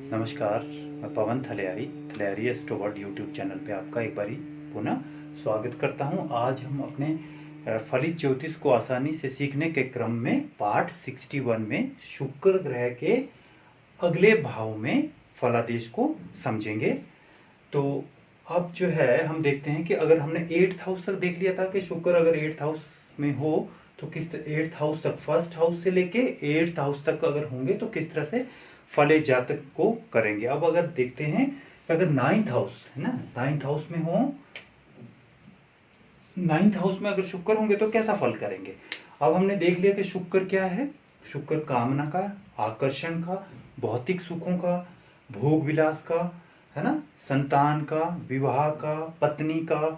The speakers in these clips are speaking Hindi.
नमस्कार, मैं पवन थलियारी एस्ट्रोवर्ड यूट्यूब चैनल पे आपका एक बारी पुनः स्वागत करता हूं। आज हम अपने फलित ज्योतिष को आसानी से सीखने के क्रम में पार्ट 61 में शुक्र ग्रह के अगले भाव में फलादेश को समझेंगे। तो अब जो है हम देखते हैं कि अगर हमने 8th हाउस तक देख लिया था कि शुक्र अगर 8th हाउस में हो तो किस 8th हाउस तक, फर्स्ट हाउस से लेके 8th हाउस तक अगर होंगे तो किस तरह से फले जातक को करेंगे। अब अगर देखते हैं कि अगर 9th हाउस है ना, 9th हाउस में हो, 9th हाउस में अगर शुक्र होंगे तो कैसा फल करेंगे। अब हमने देख लिया कि शुक्र क्या है। शुक्र कामना का, आकर्षण का, भौतिक सुखों का, भोग विलास का, है ना, संतान का, विवाह का, पत्नी का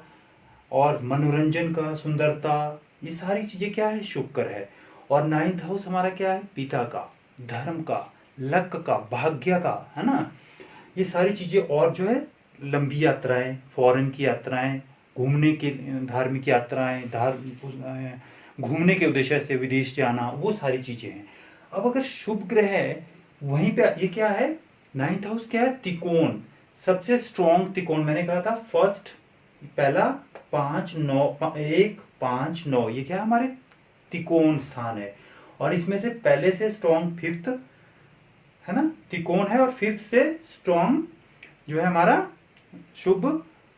और मनोरंजन का, सुंदरता, ये सारी चीजें क्या है, शुक्र है। और 9th हाउस हमारा क्या है, पिता का, धर्म का, लक का, भाग्य का, है ना, ये सारी चीजें। और जो है लंबी यात्राएं, फॉरेन की यात्राएं, घूमने की, धार्मिक यात्राएं, घूमने के उद्देश्य से विदेश जाना, वो सारी चीजें हैं। अब अगर शुभ ग्रह है वहीं पे, ये क्या है, 9th हाउस क्या है, त्रिकोण, सबसे स्ट्रॉन्ग त्रिकोण। मैंने कहा था फर्स्ट, पहला 5 9, 1 5 9, ये क्या है, हमारे त्रिकोण स्थान है। और इसमें से पहले से स्ट्रॉन्ग 5th है ना, त्रिकोण है, और 5th से स्ट्रॉन्ग जो है हमारा शुभ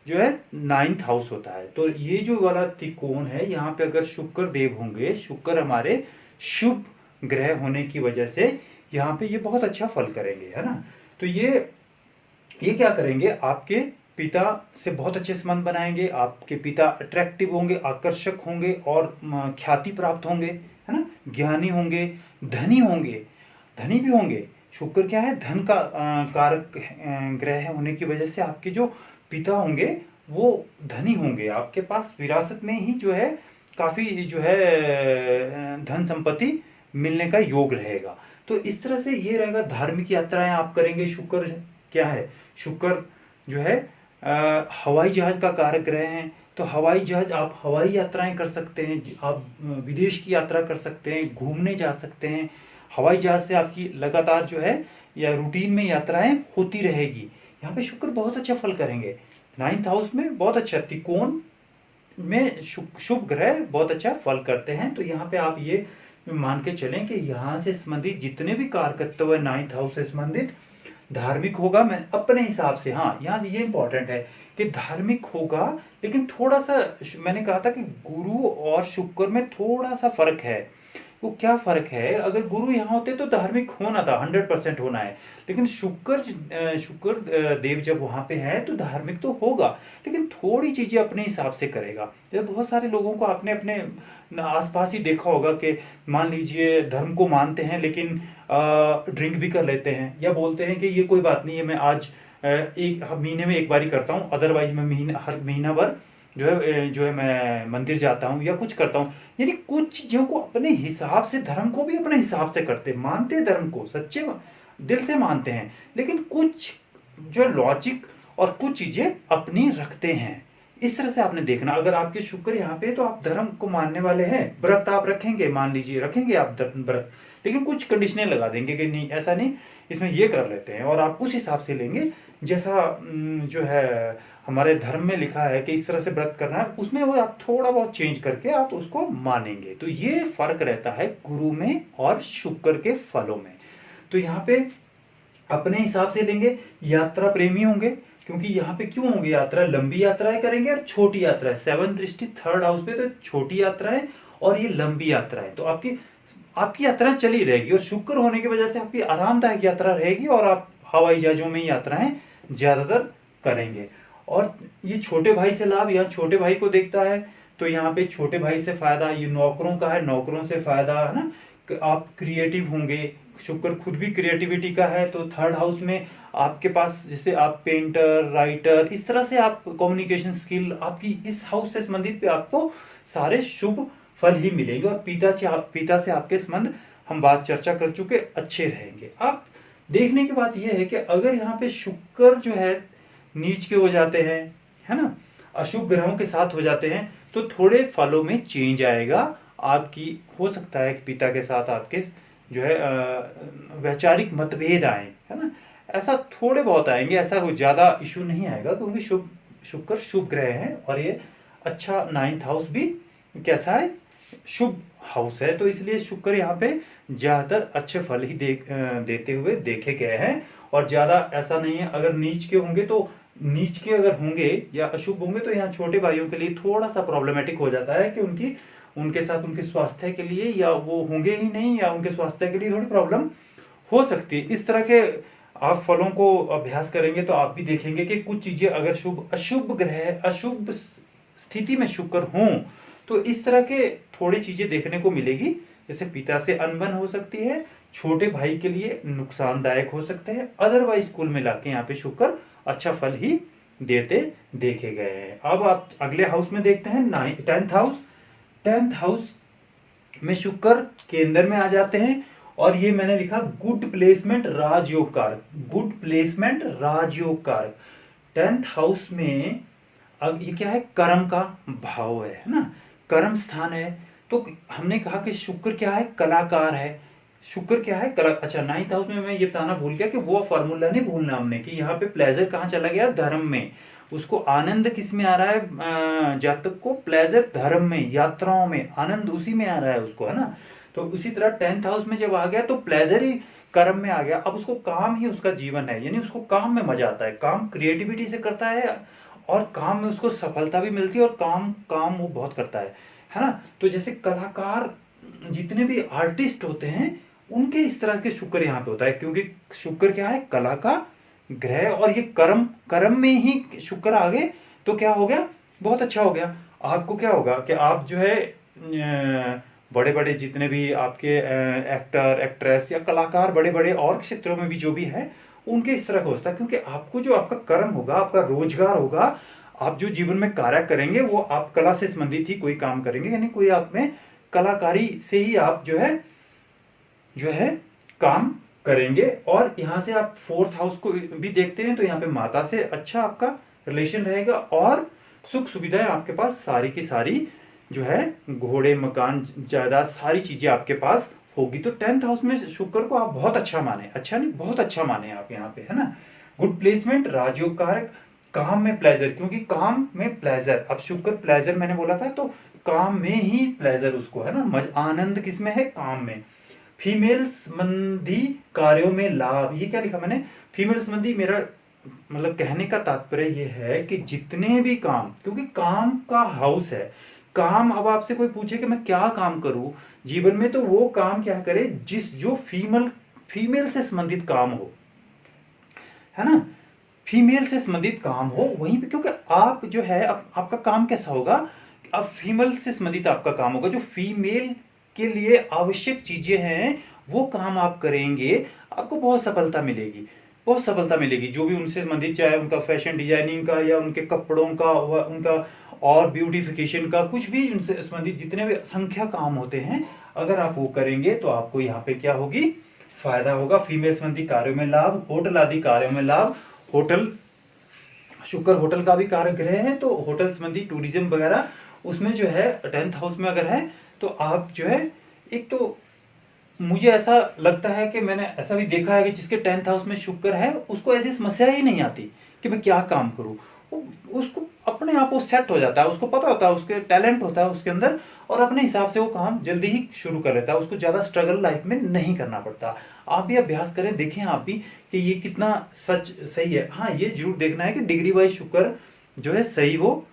जो है 9th हाउस होता है। तो ये जो वाला त्रिकोण है, यहाँ पे अगर शुक्र देव होंगे, शुक्र हमारे शुभ ग्रह होने की वजह से यहाँ पे ये बहुत अच्छा फल करेंगे, है ना। तो ये क्या करेंगे, आपके पिता से बहुत अच्छे संबंध बनाएंगे, आपके पिता अट्रैक्टिव होंगे, आकर्षक होंगे और ख्याति प्राप्त होंगे, है ना, ज्ञानी होंगे, धनी होंगे, धनी भी होंगे। शुक्र क्या है, धन का कारक ग्रह होने की वजह से आपके जो पिता होंगे वो धनी होंगे, आपके पास विरासत में ही जो है काफी जो है धन संपत्ति मिलने का योग रहेगा। तो इस तरह से ये रहेगा। धार्मिक यात्राएं आप करेंगे। शुक्र क्या है, शुक्र जो है हवाई जहाज का कारक ग्रह है, तो हवाई जहाज, आप हवाई यात्राएं कर सकते हैं, आप विदेश की यात्रा कर सकते हैं, घूमने जा सकते हैं। हवाई जहाज से आपकी लगातार जो है या रूटीन में यात्राएं होती रहेगी। यहाँ पे शुक्र बहुत अच्छा फल करेंगे। 9th हाउस में बहुत अच्छा, त्रिकोण में शुभ ग्रह बहुत अच्छा फल करते हैं। तो यहाँ पे आप ये मान के चलें कि यहाँ से संबंधित जितने भी कारकत्व है 9th हाउस से संबंधित, धार्मिक होगा। मैं अपने हिसाब से, हाँ यहाँ ये इंपॉर्टेंट है कि धार्मिक होगा, लेकिन थोड़ा सा, मैंने कहा था कि गुरु और शुक्र में थोड़ा सा फर्क है। वो क्या फर्क है, अगर गुरु यहाँ होते तो धार्मिक होना था, 100% होना है, लेकिन शुक्र देव जब वहां पे है तो धार्मिक तो होगा, लेकिन थोड़ी चीजें अपने हिसाब से करेगा। जब बहुत सारे लोगों को आपने अपने आसपास ही देखा होगा कि मान लीजिए धर्म को मानते हैं लेकिन ड्रिंक भी कर लेते हैं, या बोलते हैं कि ये कोई बात नहीं है, मैं आज एक महीने में एक बार ही करता हूँ, अदरवाइज मैं हर महीना भर जो है मैं मंदिर जाता हूँ या कुछ करता हूँ। यानी कुछ चीजों को अपने हिसाब से, धर्म को भी अपने हिसाब से करते, मानते धर्म को सच्चे दिल से मानते हैं, लेकिन कुछ जो लॉजिक और कुछ चीजें अपनी रखते हैं। इस तरह से आपने देखना, अगर आपके शुक्र यहाँ पे तो आप धर्म को मानने वाले हैं, व्रत आप रखेंगे, मान लीजिए रखेंगे आप व्रत, लेकिन कुछ कंडीशनें लगा देंगे कि नहीं ऐसा नहीं, इसमें ये कर लेते हैं, और आप उस हिसाब से लेंगे जैसा जो है हमारे धर्म में लिखा है कि इस तरह से व्रत करना है, उसमें वो आप थोड़ा बहुत चेंज करके आप उसको मानेंगे। तो ये फर्क रहता है गुरु में और शुक्र के फलों में। तो यहाँ पे अपने हिसाब से लेंगे। यात्रा प्रेमी होंगे, क्योंकि यहाँ पे क्यों होंगे, यात्रा, लंबी यात्राएं करेंगे और छोटी यात्राएं। 7 दृष्टि 3rd हाउस पे, तो छोटी यात्राएं और ये लंबी यात्राएं, तो आपकी यात्रा चली रहेगी, और शुक्र होने की वजह से आपकी आरामदायक यात्रा रहेगी, और आप हवाई जहाजों में यात्राएं ज्यादातर करेंगे। और ये छोटे भाई से लाभ, यहाँ छोटे भाई को देखता है, तो यहाँ पे छोटे भाई से फायदा, ये नौकरों का है, नौकरों से फायदा, है ना, आप क्रिएटिव होंगे। शुक्र खुद भी क्रिएटिविटी का है, तो 3rd हाउस में आपके पास, जैसे आप पेंटर, राइटर, इस तरह से आप कम्युनिकेशन स्किल, आपकी इस हाउस से संबंधित पे आपको सारे शुभ फल ही मिलेंगे। और पिता से आपके संबंध, हम बात चर्चा कर चुके, अच्छे रहेंगे। अब देखने की बात यह है कि अगर यहाँ पे शुक्र जो है नीच के हो जाते हैं, है ना, अशुभ ग्रहों के साथ हो जाते हैं, तो थोड़े फलों में चेंज आएगा। आपकी हो सकता है कि पिता के साथ आपके जो है वैचारिक मतभेद आए, है ना, ऐसा थोड़े बहुत आएंगे, ऐसा कोई ज्यादा इशू नहीं आएगा, क्योंकि शुक्र शुभ ग्रह है और ये अच्छा 9th हाउस भी कैसा है, शुभ हाउस है, तो इसलिए शुक्र यहाँ पे ज्यादातर अच्छे फल ही देते हुए देखे गए हैं। और ज्यादा ऐसा नहीं है, अगर नीच के होंगे तो नीच के अगर होंगे या अशुभ होंगे तो यहाँ छोटे भाइयों के लिए थोड़ा सा प्रॉब्लमेटिक हो जाता है कि उनके साथ उनके स्वास्थ्य के लिए या वो होंगे ही नहीं या उनके स्वास्थ्य के लिए थोड़ी प्रॉब्लम हो सकती है। इस तरह के आप फलों को अभ्यास करेंगे तो आप भी देखेंगे कि कुछ चीजें अगर शुभ अशुभ ग्रह अशुभ स्थिति में शुक्र हों तो इस तरह के थोड़ी चीजें देखने को मिलेगी, जैसे पिता से अनबन हो सकती है, छोटे भाई के लिए नुकसानदायक हो सकते हैं। अदरवाइज कुल मिला के यहाँ पे शुक्र अच्छा फल ही देते देखे गए हैं। अब आप अगले हाउस में देखते हैं 10th हाउस। 10th हाउस में शुक्र केंद्र में आ जाते हैं और ये मैंने लिखा गुड प्लेसमेंट राजयोग कारक, गुड प्लेसमेंट राजयोग कारक। 10th हाउस में अब ये क्या है, कर्म का भाव है ना, कर्म स्थान है। तो हमने कहा कि शुक्र क्या है, कलाकार है। शुक्र क्या है, कला। अच्छा 9th हाउस में मैं ये बताना भूल गया कि वो फॉर्मूला नहीं भूलना हमने कि यहाँ पे प्लेजर कहाँ चला गया, धर्म में। उसको आनंद किस में आ रहा है, जातक को प्लेजर धर्म में, यात्राओं में आनंद उसी में आ रहा है उसको, है ना। तो उसी तरह 10th हाउस में जब आ गया तो प्लेजर ही कर्म में आ गया। अब उसको काम ही उसका जीवन है, यानी उसको काम में मजा आता है, काम क्रिएटिविटी से करता है और काम में उसको सफलता भी मिलती है और काम काम वो बहुत करता है ना। तो जैसे कलाकार जितने भी आर्टिस्ट होते हैं उनके इस तरह के शुक्र यहाँ पे होता है, क्योंकि शुक्र क्या है, कला का ग्रह, और ये कर्म कर्म में ही शुक्र आ गए तो क्या हो गया, बहुत अच्छा हो गया। आपको क्या होगा कि आप जो है बड़े बड़े जितने भी आपके एक्टर एक्ट्रेस या कलाकार बड़े बड़े और क्षेत्रों में भी जो भी है उनके इस तरह का होता है, क्योंकि आपको जो आपका कर्म होगा, आपका रोजगार होगा, आप जो जीवन में कार्य करेंगे वो आप कला से संबंधित ही कोई काम करेंगे, यानी कोई आप में कलाकारी से ही आप जो है काम करेंगे। और यहाँ से आप 4th हाउस को भी देखते हैं तो यहाँ पे माता से अच्छा आपका रिलेशन रहेगा और सुख सुविधाएं आपके पास सारी की सारी जो है, घोड़े मकान जायदाद सारी चीजें आपके पास होगी। तो 10th हाउस में शुक्र को आप बहुत अच्छा माने, अच्छा नहीं बहुत अच्छा माने आप यहाँ पे, है ना। गुड प्लेसमेंट राजयोग कारक, काम में प्लेजर, क्योंकि काम में प्लेजर, अब शुक्र प्लेजर मैंने बोला था तो काम में ही प्लेजर उसको, है ना। आनंद किसमें है, काम में। फीमेल संबंधी कार्यों में लाभ, ये क्या लिखा मैंने, फीमेल संबंधी, मेरा मतलब कहने का तात्पर्य ये है कि जितने भी काम, क्योंकि काम का हाउस है, काम, अब आपसे कोई पूछे कि मैं क्या काम करूं जीवन में, तो वो काम क्या करे, जो फीमेल से संबंधित काम हो, है ना, फीमेल से संबंधित काम हो वहीं पे। क्योंकि आप जो है आपका काम कैसा होगा, अब फीमेल से संबंधित आपका काम होगा, जो फीमेल के लिए आवश्यक चीजें हैं वो काम आप करेंगे, आपको बहुत सफलता मिलेगी, बहुत सफलता मिलेगी। जो भी उनसे संबंधित, चाहे उनका फैशन डिजाइनिंग का या उनके कपड़ों का, उनका और ब्यूटिफिकेशन का, कुछ भी उनसे संबंधित जितने भी असंख्य काम होते हैं, अगर आप वो करेंगे तो आपको यहाँ पे क्या होगी, फायदा होगा। फीमेल संबंधी कार्यों में लाभ, होटल आदि कार्यों में लाभ। होटल, शुक्र होटल का भी कारक ग्रह है, तो होटल संबंधी टूरिज्म वगैरह उसमें जो है 10th हाउस में अगर है तो आप जो है, एक तो मुझे ऐसा लगता है कि मैंने ऐसा भी देखा है कि जिसके 10th हाउस में शुक्र है उसको ऐसी समस्या ही नहीं आती कि मैं क्या काम करूं, उसको अपने आप वो सेट हो जाता है, उसको पता होता है, उसके टैलेंट होता है उसके अंदर, और अपने हिसाब से वो काम जल्दी ही शुरू कर लेता है, उसको ज्यादा स्ट्रगल लाइफ में नहीं करना पड़ता। आप भी अभ्यास करें, देखें आप भी कि ये कितना सच सही है। हाँ, ये जरूर देखना है कि डिग्री वाइज शुक्र जो है सही हो,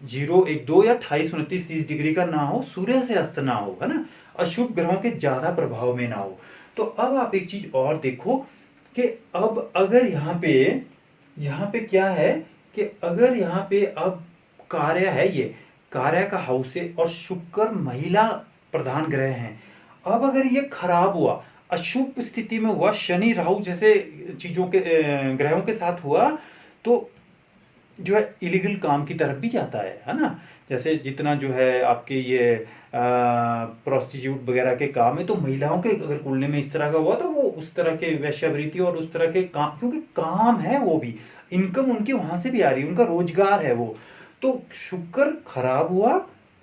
0, 1, 2 या 28, 29, 30 डिग्री का ना हो, सूर्य से अस्त ना हो, है ना, अशुभ ग्रहों के ज्यादा प्रभाव में ना हो। तो अब आप एक चीज और देखो कि अब अगर यहाँ पे क्या है कि अगर यहाँ पे अब कार्य है, ये कार्य का हाउस है और शुक्र महिला प्रधान ग्रह हैं, अब अगर ये खराब हुआ, अशुभ स्थिति में हुआ, शनि राहु जैसे चीजों के ग्रहों के साथ हुआ, तो जो है इलीगल काम की तरफ भी जाता है ना। जैसे जितना जो है आपके ये प्रोस्टिट्यूट वगैरह के काम है, तो महिलाओं के अगर कुंडली में इस तरह का हुआ तो वो उस तरह के वैश्यावृत्ति और उस तरह के काम, क्योंकि काम है, वो भी इनकम उनकी वहां से भी आ रही है, उनका रोजगार है वो। तो शुक्र खराब हुआ,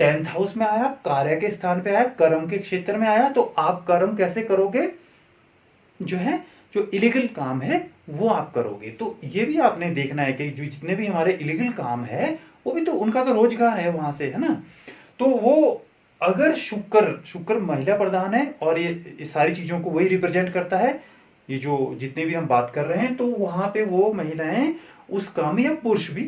10th हाउस में आया, कार्य के स्थान पे आया, कर्म के क्षेत्र में आया, तो आप कर्म कैसे करोगे, जो है जो इलीगल काम है वो आप करोगे। तो ये भी आपने देखना है कि जो जितने भी हमारे इलीगल काम है वो भी तो उनका तो रोजगार है वहां से, है ना। तो वो अगर शुक्र शुक्र महिला प्रधान है और ये सारी चीजों को वही रिप्रेजेंट करता है, ये जो जितने भी हम बात कर रहे हैं, तो वहां पे वो महिलाएं उस काम, या पुरुष भी,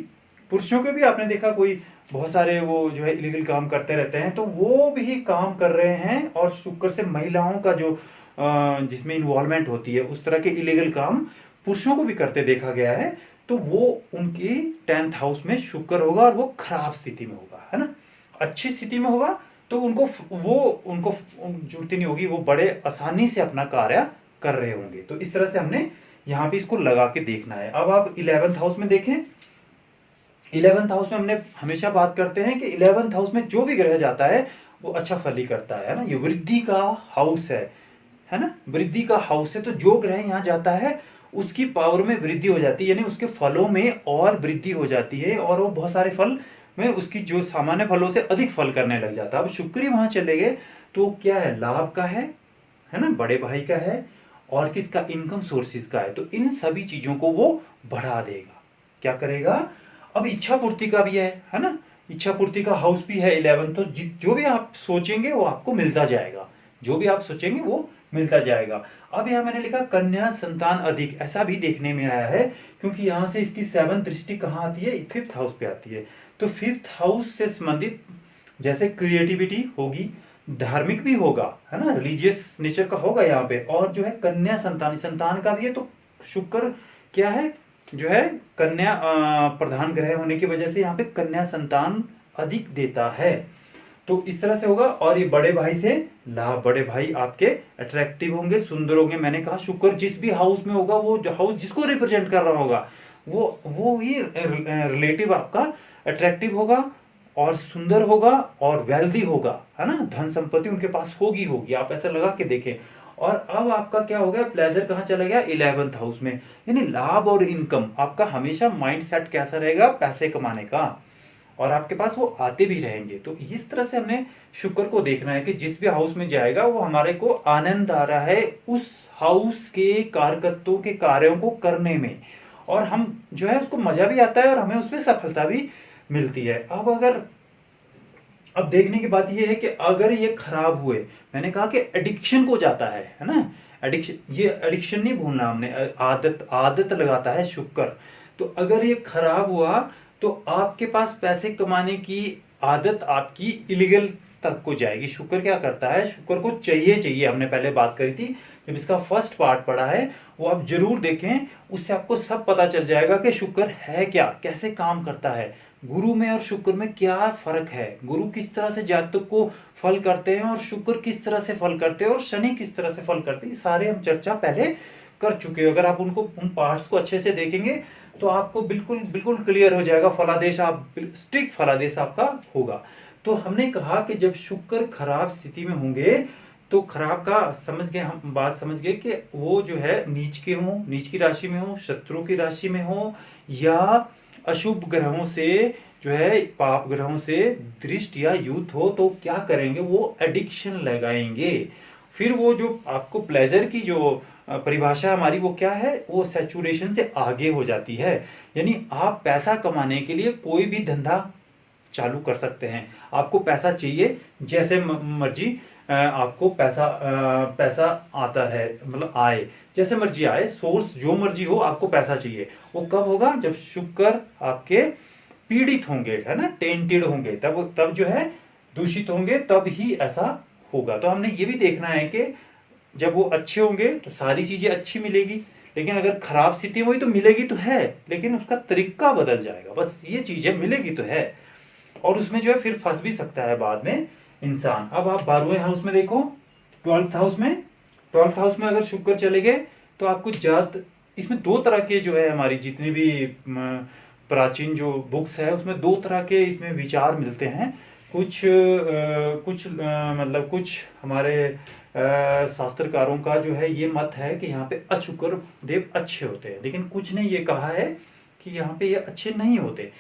पुरुषों के भी आपने देखा कोई बहुत सारे वो जो है इलीगल काम करते रहते हैं, तो वो भी काम कर रहे हैं। और शुक्र से महिलाओं का जो जिसमें इन्वॉल्वमेंट होती है उस तरह के इलीगल काम पुरुषों को भी करते देखा गया है। तो वो उनकी 10th हाउस में शुक्र होगा और वो खराब स्थिति में होगा, है ना। अच्छी स्थिति में होगा तो उनको जरूरत नहीं होगी, वो बड़े आसानी से अपना कार्य कर रहे होंगे। तो इस तरह से हमने यहाँ पे इसको लगा के देखना है। अब आप 11th हाउस में देखें। 11th हाउस में हमने हमेशा बात करते हैं कि 11th हाउस में जो भी ग्रह जाता है वो अच्छा फल ही करता है ना। ये वृद्धि का हाउस है ना, वृद्धि का हाउस है। तो जो ग्रह यहाँ जाता है उसकी पावर में वृद्धि हो जाती है, यानी उसके फलों में और वृद्धि हो जाती है, और वो बहुत सारे फल में उसकी जो सामान्य फलों से अधिक फल करने लग जाता है। अब शुक्र ही वहां चले गए तो क्या है, लाभ का है ना, बड़े भाई का है, और किसका, इनकम सोर्सेज का है। तो इन सभी चीजों को वो बढ़ा देगा। क्या करेगा, अब इच्छा पूर्ति का भी है ना, इच्छा पूर्ति का हाउस भी है 11। तो जो भी आप सोचेंगे वो आपको मिलता जाएगा, जो भी आप सोचेंगे वो मिलता जाएगा। अब यहाँ मैंने लिखा कन्या संतान अधिक, ऐसा भी देखने में आया है, क्योंकि यहां से इसकी 7th दृष्टि कहाँ आती है, 5th हाउस पे आती है। तो 5th हाउस से संबंधित जैसे क्रिएटिविटी होगी, धार्मिक भी होगा, है ना, रिलीजियस नेचर का होगा यहाँ पे, और जो है कन्या संतान, संतान का भी है। तो शुक्र क्या है, जो है कन्या प्रधान ग्रह होने की वजह से यहाँ पे कन्या संतान अधिक देता है। तो इस तरह से होगा। और ये बड़े भाई से लाभ, बड़े भाई आपके अट्रैक्टिव होंगे, सुंदर होंगे। मैंने कहा शुक्र जिस भी हाउस में होगा, वो जो हाउस जिसको रिप्रेजेंट कर रहा होगा वो ही रिलेटिव आपका अट्रैक्टिव होगा और सुंदर होगा और वेल्दी होगा, है ना, धन संपत्ति उनके पास होगी। आप ऐसा लगा के देखें। और अब आपका क्या हो गया, प्लेजर कहाँ चला गया, 11th हाउस में, यानी लाभ और इनकम। आपका हमेशा माइंड सेट कैसा रहेगा, पैसे कमाने का, और आपके पास वो आते भी रहेंगे। तो इस तरह से हमने शुक्र को देखना है कि जिस भी हाउस में जाएगा वो हमारे को आनंद आ रहा है उस हाउस के कारकत्वों के कार्यों को करने में, और हम जो है उसको मजा भी आता है और हमें उसमें सफलता भी मिलती है। अब देखने की बात यह है कि अगर ये खराब हुए, मैंने कहा कि एडिक्शन को जाता है ना, एडिक्शन, ये एडिक्शन नहीं भूलना हमने, आदत लगाता है शुक्र। तो अगर ये खराब हुआ तो आपके पास पैसे कमाने की आदत आपकी इलीगल तक को जाएगी। शुक्र क्या करता है, शुक्र को चाहिए, हमने पहले बात करी थी जब इसका फर्स्ट पार्ट पढ़ा है वो आप जरूर देखें, उससे आपको सब पता चल जाएगा कि शुक्र है क्या, कैसे काम करता है, गुरु में और शुक्र में क्या फर्क है, गुरु किस तरह से जातक को फल करते हैं और शुक्र किस तरह से फल करते हैं और शनि किस तरह से फल करते हैं, सारे हम चर्चा पहले कर चुके हैं। अगर आप उन पार्ट्स को अच्छे से देखेंगे तो आपको बिल्कुल बिल्कुल क्लियर हो जाएगा, फलादेश आप स्ट्रिक्ट फलादेश आपका होगा। तो हमने कहा कि जब शुक्र खराब स्थिति में होंगे तो खराब का समझ गए, हम बात समझ गए कि वो जो है नीच की राशि में हो, शत्रु की राशि में हो, या अशुभ ग्रहों से जो है पाप ग्रहों से दृष्टि या युद्ध हो, तो क्या करेंगे, वो एडिक्शन लगाएंगे। फिर वो जो आपको प्लेजर की जो परिभाषा हमारी वो क्या है, वो सैचुरेशन से आगे हो जाती है। यानी आप पैसा कमाने के लिए कोई भी धंधा चालू कर सकते हैं। आपको पैसा चाहिए जैसे मर्जी, आपको पैसा आता है, मतलब आए जैसे मर्जी आए, सोर्स जो मर्जी हो, आपको पैसा चाहिए। वो कब होगा, जब शुक्र आपके पीड़ित होंगे, है ना, टेंटेड होंगे, तब जो है दूषित होंगे, तब ही ऐसा होगा। तो हमने ये भी देखना है कि जब वो अच्छे होंगे तो सारी चीजें अच्छी मिलेगी, लेकिन अगर खराब स्थिति हुई तो मिलेगी तो है, लेकिन उसका तरीका बदल जाएगा, बस ये चीजें मिलेगी तो है, और उसमें जो है फिर फंस भी सकता है बाद में इंसान। अब आप 12वें हाउस में देखो, 12th हाउस में अगर शुक्र चले गए तो आपको इसमें दो तरह के जो है हमारी जितनी भी प्राचीन जो बुक्स है उसमें दो तरह के इसमें विचार मिलते हैं। कुछ मतलब कुछ हमारे शास्त्रकारों का जो है ये मत है कि यहाँ पे अशुक्र देव अच्छे होते हैं, लेकिन कुछ ने ये कहा है कि यहाँ पे ये अच्छे नहीं होते।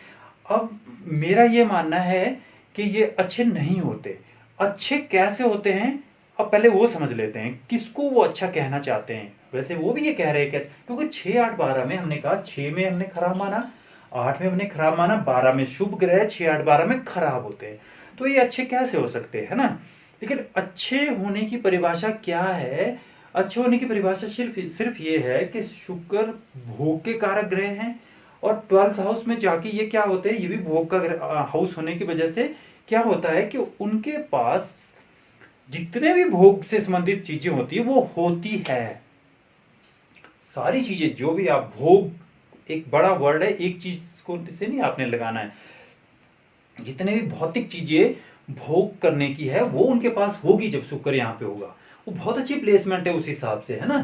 अब मेरा ये मानना है कि ये अच्छे नहीं होते। अच्छे कैसे होते हैं, अब पहले वो समझ लेते हैं, किसको वो अच्छा कहना चाहते हैं। वैसे वो भी ये कह रहे हैं कि क्योंकि 6 8 12 में हमने कहा 6 में हमने खराब माना, 8 में हमने खराब माना, 12 में शुभ ग्रह 6 8 12 में खराब होते हैं, तो ये अच्छे कैसे हो सकते हैं, है ना। लेकिन अच्छे होने की परिभाषा क्या है? अच्छे होने की परिभाषा सिर्फ सिर्फ ये है कि शुक्र भोग के कारक ग्रह हैं, और 12th हाउस में जाके ये क्या होते हैं, ये भी भोग का हाउस होने की वजह से क्या होता है कि उनके पास जितने भी भोग से संबंधित चीजें होती है वो होती है। सारी चीजें जो भी आप भोग, एक बड़ा वर्ड है, एक चीज को से नहीं आपने लगाना है, जितने भी भौतिक चीजें भोग करने की है वो उनके पास होगी जब शुक्र यहाँ पे होगा। वो बहुत अच्छी प्लेसमेंट है उस हिसाब से, है ना।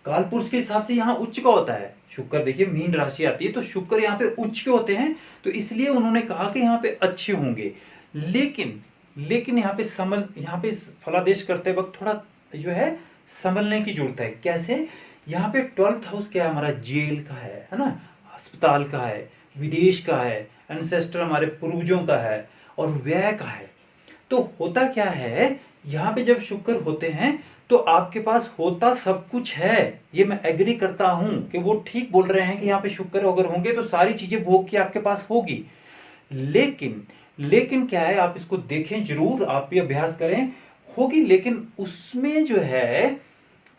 कालपुरुष के हिसाब से यहाँ उच्च का होता है शुक्र, देखिए मीन राशि आती है तो शुक्र यहाँ पे उच्च के होते हैं, तो इसलिए उन्होंने कहा कि यहाँ पे अच्छे होंगे। लेकिन लेकिन यहाँ पे फलादेश करते वक्त थोड़ा जो है संभलने की जरूरत है। कैसे? यहाँ पे 12th हाउस क्या है हमारा, जेल का है ना, अस्पताल का है, विदेश का है, एंसेस्टर हमारे पूर्वजों का है, और व्यय का है। तो होता क्या है, यहाँ पे जब शुक्र होते हैं तो आपके पास होता सब कुछ है। ये मैं एग्री करता हूं कि वो ठीक बोल रहे हैं कि यहाँ पे शुक्र अगर होंगे तो सारी चीजें भोग की आपके पास होगी। लेकिन लेकिन क्या है, आप इसको देखें जरूर, आप भी अभ्यास करें, होगी, लेकिन उसमें जो है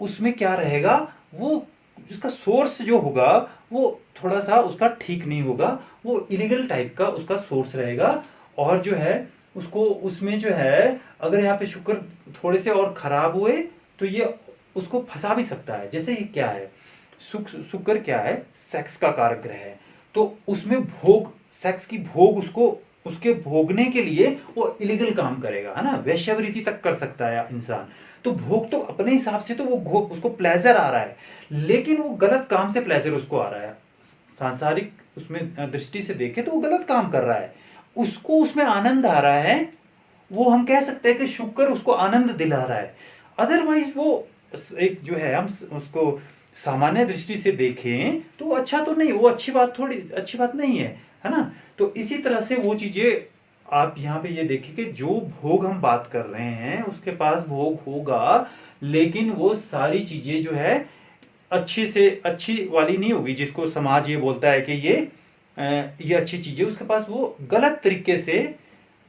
उसमें क्या रहेगा, वो उसका सोर्स जो होगा वो थोड़ा सा उसका ठीक नहीं होगा, वो इलीगल टाइप का उसका सोर्स रहेगा। और जो है उसको उसमें जो है अगर यहाँ पे शुक्र थोड़े से और खराब हुए तो ये उसको फंसा भी सकता है। जैसे ये क्या है, शुक्र क्या है, सेक्स का कारक ग्रह है, तो उसमें भोग, सेक्स की भोग, उसको उसके भोगने के लिए वो इलीगल काम करेगा, है ना, वैश्यावृत्ति तक कर सकता है इंसान। तो भोग तो अपने हिसाब से तो वो उसको प्लेजर आ रहा है, लेकिन वो गलत काम से प्लेजर उसको आ रहा है। सांसारिक उसमें दृष्टि से देखे तो वो गलत काम कर रहा है, उसको उसमें आनंद आ रहा है, वो हम कह सकते हैं कि शुक्र उसको आनंद दिला रहा है। अदरवाइज वो एक जो है, हम उसको सामान्य दृष्टि से देखें तो वो अच्छा तो नहीं, वो अच्छी बात नहीं है ना। तो इसी तरह से वो चीजें आप यहाँ पे ये देखिए कि जो भोग हम बात कर रहे हैं उसके पास भोग होगा, लेकिन वो सारी चीजें जो है अच्छी से अच्छी वाली नहीं होगी, जिसको समाज ये बोलता है कि ये अच्छी चीजें उसके पास, वो गलत तरीके से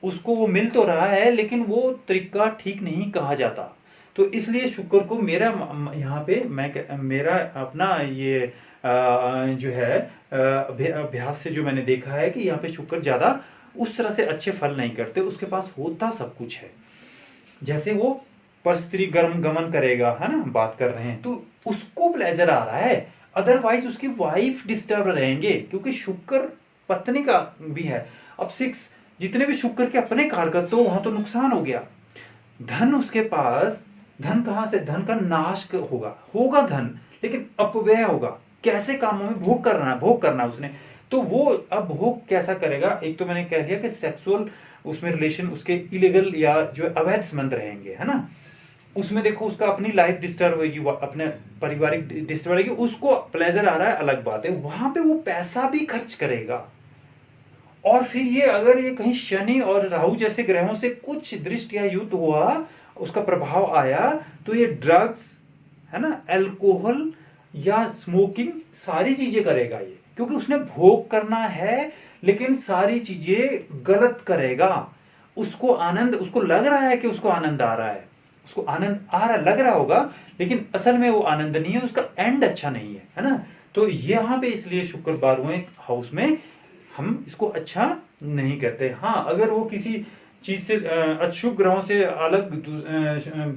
उसको वो मिल तो रहा है लेकिन वो तरीका ठीक नहीं कहा जाता। तो इसलिए शुक्र को मेरा यहाँ पे मेरा अपना ये जो है अभ्यास से जो मैंने देखा है कि यहाँ पे शुक्र ज्यादा उस तरह से अच्छे फल नहीं करते। उसके पास होता सब कुछ है, जैसे वो परस्त्री गर्म गमन करेगा, है ना, बात कर रहे हैं तो उसको प्लेजर आ रहा है, अदरवाइज उसकी वाइफ डिस्टर्ब रहेंगे क्योंकि शुक्र पत्नी का भी है। अब 6 जितने भी शुक्र के अपने कारक तो वहां तो नुकसान हो गया। धन उसके पास, धन कहां से, धन का नाश होगा धन, लेकिन अपव्यय होगा। कैसे कामों में भोग करना उसने, तो वो अब भोग कैसा करेगा। एक तो मैंने कह दिया कि सेक्सुअल उसमें रिलेशन उसके इलीगल या जो अवैध संबंध रहेंगे, है ना। उसमें देखो उसका अपनी लाइफ डिस्टर्ब होगी, अपने पारिवारिक डिस्टर्ब होगी, उसको प्लेजर आ रहा है अलग बात है, वहां पे वो पैसा भी खर्च करेगा। और फिर ये अगर ये कहीं शनि और राहु जैसे ग्रहों से कुछ दृष्टि या युद्ध हुआ, उसका प्रभाव आया, तो ये ड्रग्स, है ना, अल्कोहल या स्मोकिंग सारी चीजें करेगा ये, क्योंकि उसने भोग करना है लेकिन सारी चीजें गलत करेगा। उसको आनंद, उसको लग रहा है कि उसको आनंद आ रहा है, उसको आनंद आ रहा लग रहा होगा, लेकिन असल में वो आनंद नहीं है, उसका एंड अच्छा नहीं है ना। तो यहाँ पे इसलिए शुक्र 12वें हाउस में हम इसको अच्छा नहीं कहते। हाँ, अगर वो किसी चीज से अशुभ ग्रहों से अलग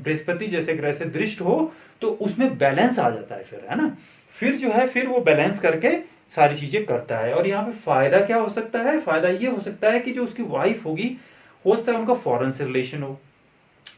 बृहस्पति जैसे ग्रह से दृष्ट हो तो उसमें बैलेंस आ जाता है फिर, है ना। फिर जो है फिर वो बैलेंस करके सारी चीजें करता है। और यहाँ पे फायदा क्या हो सकता है, फायदा ये हो सकता है कि जो उसकी वाइफ होगी, हो सकता है उनका फॉरेन से रिलेशन हो,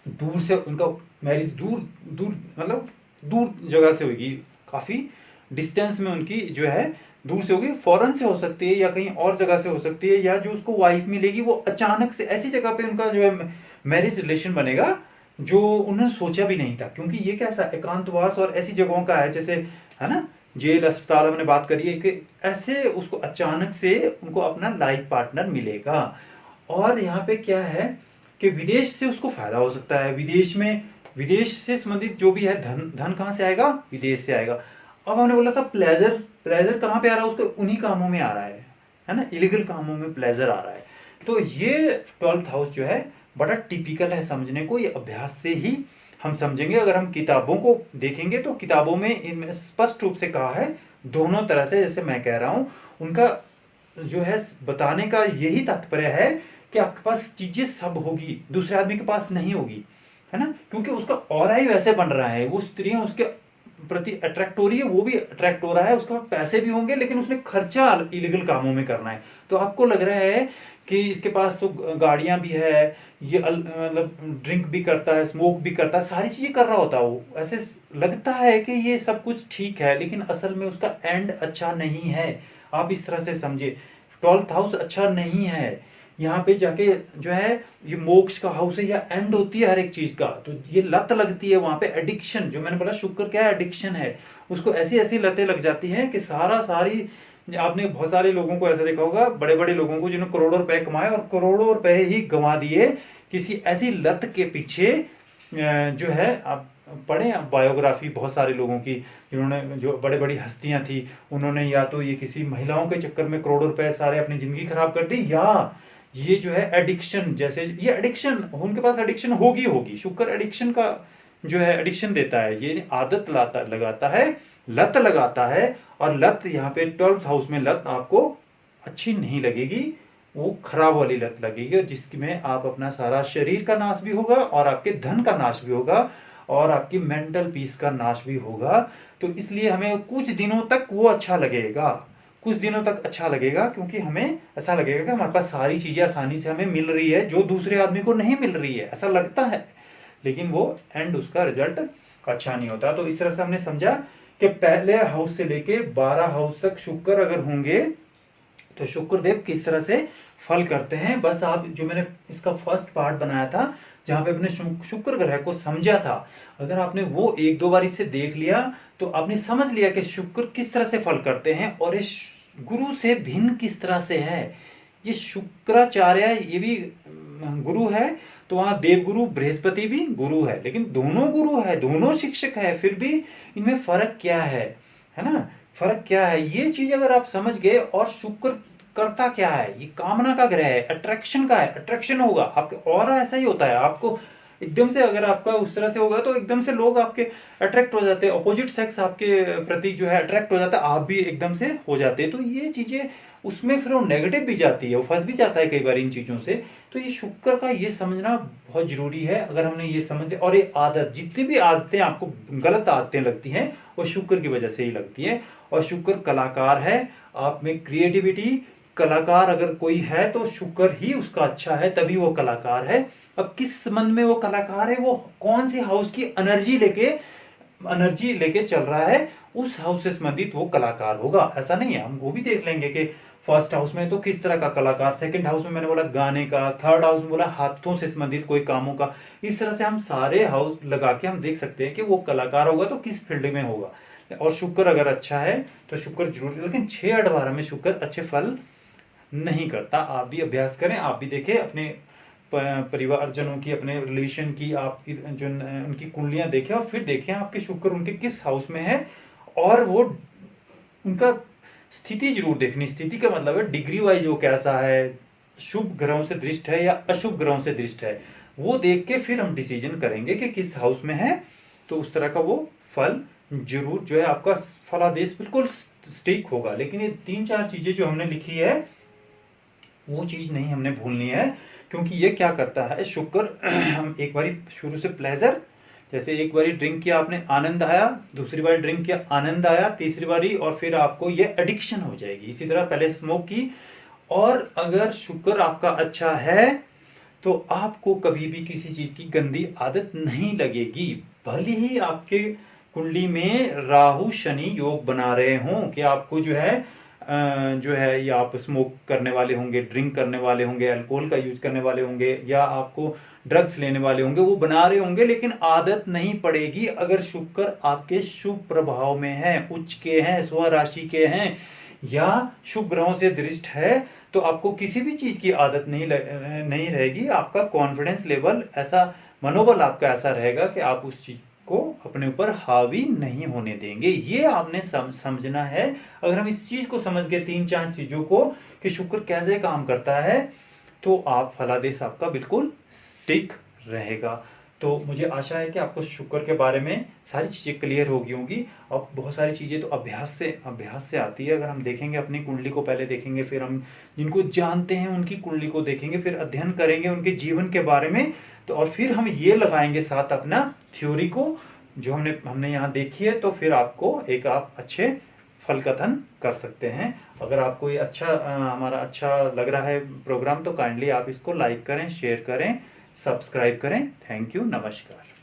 दूर से उनका मैरिज दूर मतलब दूर जगह से होगी, काफी डिस्टेंस में उनकी जो है दूर से होगी, फॉरेन से हो सकती है या कहीं और जगह से हो सकती है, या जो उसको वाइफ मिलेगी वो अचानक से ऐसी जगह पे उनका जो है मैरिज रिलेशन बनेगा जो उन्होंने सोचा भी नहीं था। क्योंकि ये कैसा एकांतवास और ऐसी जगहों का है, जैसे है ना जेल अस्पताल हमने बात करी है, कि ऐसे उसको अचानक से उनको अपना लाइफ पार्टनर मिलेगा। और यहाँ पे क्या है कि विदेश से उसको फायदा हो सकता है, विदेश में विदेश से संबंधित जो भी है, धन धन कहाँ से आएगा, विदेश से आएगा। अब हमने बोला था प्लेजर, प्लेजर कहाँ पे आ रहा है, उसको उन्हीं कामों में आ रहा है ना, इलीगल कामों में प्लेजर आ रहा है। तो ये 12th हाउस जो है बड़ा टिपिकल है समझने को, ये अभ्यास से ही हम समझेंगे। अगर हम किताबों को देखेंगे तो किताबों में इनमें स्पष्ट रूप से कहा है दोनों तरह से, जैसे मैं कह रहा हूं, उनका जो है बताने का यही तात्पर्य है कि आपके पास चीजें सब होगी, दूसरे आदमी के पास नहीं होगी, है ना, क्योंकि उसका ऑरा ही वैसे बन रहा है, वो स्त्रियां उसके प्रति अट्रैक्ट हो रही है, वो भी अट्रैक्ट हो रहा है, उसके पास पैसे भी होंगे, लेकिन उसने खर्चा इलीगल कामों में करना है। तो आपको लग रहा है कि इसके पास तो गाड़ियां भी है, ये मतलब ड्रिंक भी करता है, स्मोक भी करता है, सारी चीजें कर रहा होता है वो, ऐसे लगता है कि ये सब कुछ ठीक है, लेकिन असल में उसका एंड अच्छा नहीं है। आप इस तरह से समझिए, 12th हाउस अच्छा नहीं है, यहाँ पे जाके जो है ये मोक्ष का हाउस है, या एंड होती है हर एक चीज का, तो ये लत लगती है वहां पे, एडिक्शन, जो मैंने बोला शुक्र क्या है, एडिक्शन है, उसको ऐसी ऐसी लतें लग जाती हैं कि सारी आपने बहुत सारे लोगों को ऐसा देखा होगा, बड़े बड़े लोगों को जिन्होंने करोड़ों रुपए कमाए और करोड़ों रुपए ही गंवा दिए किसी ऐसी लत के पीछे। जो है आप पढ़े बायोग्राफी बहुत सारे लोगों की, जिन्होंने, जो बड़े बड़ी हस्तियां थी, उन्होंने या तो ये किसी महिलाओं के चक्कर में करोड़ों रुपए सारे अपनी जिंदगी खराब कर दी, या ये जो है एडिक्शन, जैसे ये एडिक्शन उनके पास एडिक्शन होगी, शुक्र एडिक्शन का जो है एडिक्शन देता है, ये आदत लगाता है, लत लगाता है। और लत यहाँ पे 12th हाउस में लत आपको अच्छी नहीं लगेगी, वो खराब वाली लत लगेगी, जिसमें आप अपना सारा शरीर का नाश भी होगा और आपके धन का नाश भी होगा और आपकी मेंटल पीस का नाश भी होगा। तो इसलिए हमें कुछ दिनों तक वो अच्छा लगेगा, कुछ दिनों तक अच्छा लगेगा, क्योंकि हमें ऐसा लगेगा कि हमारे पास सारी चीजें आसानी से हमें मिल रही है जो दूसरे आदमी को नहीं मिल रही है, ऐसा लगता है, लेकिन वो एंड उसका रिजल्ट अच्छा नहीं होता। तो इस तरह से हमने समझा कि पहले हाउस से लेके 12 हाउस तक शुक्र अगर होंगे तो शुक्रदेव किस तरह से फल करते हैं। बस आप जो मैंने इसका फर्स्ट पार्ट बनाया था, जहां पे अपने शुक्र ग्रह को समझा था, अगर आपने वो एक दो बार इसे देख लिया तो आपने समझ लिया कि शुक्र किस तरह से फल करते हैं और ये गुरु से भिन्न किस तरह से है। ये शुक्राचार्य ये भी गुरु है, तो वहां देवगुरु बृहस्पति भी गुरु है, लेकिन दोनों गुरु है, दोनों शिक्षक है, फिर भी इनमें फर्क क्या है ना, फर्क क्या है, ये चीज अगर आप समझ गए। और शुक्र करता क्या है, ये कामना का ग्रह है, अट्रैक्शन का है, अट्रैक्शन होगा आपके, और ऐसा ही होता है, आपको एकदम से अगर आपका उस तरह से होगा तो एकदम से लोग आपके अट्रैक्ट हो जाते हैं, अपोजिट सेक्स आपके प्रति जो है अट्रैक्ट हो जाता है, आप भी एकदम से हो जाते हैं। तो ये चीजें उसमें फिर वो नेगेटिव भी जाती है, वो फंस भी जाता है कई बार इन चीजों से। तो ये शुक्र का ये समझना बहुत जरूरी है। अगर हमने ये समझ लिया, और ये आदत, जितनी भी आदतें आपको गलत आदतें लगती हैं वो शुक्र की वजह से ही लगती है। और शुक्र कलाकार है, आप में क्रिएटिविटी, कलाकार अगर कोई है तो शुक्र ही उसका अच्छा है, तभी वो कलाकार है। अब किस संबंध में वो कलाकार है, वो कौन सी हाउस की एनर्जी लेके चल रहा है, उस हाउस से संबंधित वो कलाकार होगा। ऐसा नहीं है, हम वो भी देख लेंगे कि फर्स्ट हाउस में तो किस तरह का कलाकार, सेकंड हाउस में मैंने बोला गाने का, थर्ड हाउस में बोला हाथों से संबंधित कोई कामों का। इस तरह से हम सारे हाउस लगा के हम देख सकते हैं कि वो कलाकार होगा तो किस फील्ड में होगा। और शुक्र अगर अच्छा है तो शुक्र जरूर, लेकिन 6-8-12 में शुक्र अच्छे फल नहीं करता। आप भी अभ्यास करें, आप भी देखें अपने परिवारजनों की, अपने रिलेशन की, आप जो उनकी कुंडलियां देखें और फिर देखें आपके शुक्र उनके किस हाउस में है, और वो उनका स्थिति जरूर देखनी। स्थिति का मतलब है डिग्री वाइज वो कैसा है, शुभ ग्रहों से दृष्ट है या अशुभ ग्रहों से दृष्ट है, वो देख के फिर हम डिसीजन करेंगे कि किस हाउस में है, तो उस तरह का वो फल जरूर जो है आपका फलादेश बिल्कुल स्टिक होगा। लेकिन ये 3-4 चीजें जो हमने लिखी है वो चीज नहीं हमने भूलनी है, क्योंकि ये क्या करता है शुक्र हम एक बारी शुरू से प्लेजर, जैसे एक बारी ड्रिंक किया आपने आनंद आया, दूसरी बारी ड्रिंक किया आनंद आया, तीसरी बारी और फिर आपको ये एडिक्शन हो जाएगी। इसी तरह पहले स्मोक की, और अगर शुक्र आपका अच्छा है तो आपको कभी भी किसी चीज की गंदी आदत नहीं लगेगी। भले ही आपके कुंडली में राहु शनि योग बना रहे हों कि आपको जो है या आप स्मोक करने वाले होंगे, ड्रिंक करने वाले होंगे, अल्कोहल का यूज करने वाले होंगे, या आपको ड्रग्स लेने वाले होंगे, वो बना रहे होंगे, लेकिन आदत नहीं पड़ेगी अगर शुक्र आपके शुभ प्रभाव में है, उच्च के हैं, स्वराशि के हैं, या शुभ ग्रहों से दृष्ट है, तो आपको किसी भी चीज की आदत नहीं रहेगी। आपका कॉन्फिडेंस लेवल ऐसा मनोबल आपका ऐसा रहेगा कि आप उस चीज को अपने ऊपर हावी नहीं होने देंगे। ये आपने समझना है। अगर हम इस चीज को समझ गए, 3-4 चीजों को, कि शुक्र कैसे काम करता है, तो आप फलादेश आपका बिल्कुल स्टिक रहेगा। तो मुझे आशा है कि आपको शुक्र के बारे में सारी चीज़ें क्लियर होगी होंगी। अब बहुत सारी चीज़ें तो अभ्यास से आती है। अगर हम देखेंगे अपनी कुंडली को पहले देखेंगे, फिर हम जिनको जानते हैं उनकी कुंडली को देखेंगे, फिर अध्ययन करेंगे उनके जीवन के बारे में, तो और फिर हम ये लगाएंगे साथ अपना थ्योरी को जो हमने यहाँ देखी है, तो फिर आपको आप अच्छे फल कथन कर सकते हैं। अगर आपको ये हमारा अच्छा लग रहा है प्रोग्राम, तो काइंडली आप इसको लाइक करें, शेयर करें, सब्सक्राइब करें। थैंक यू, नमस्कार।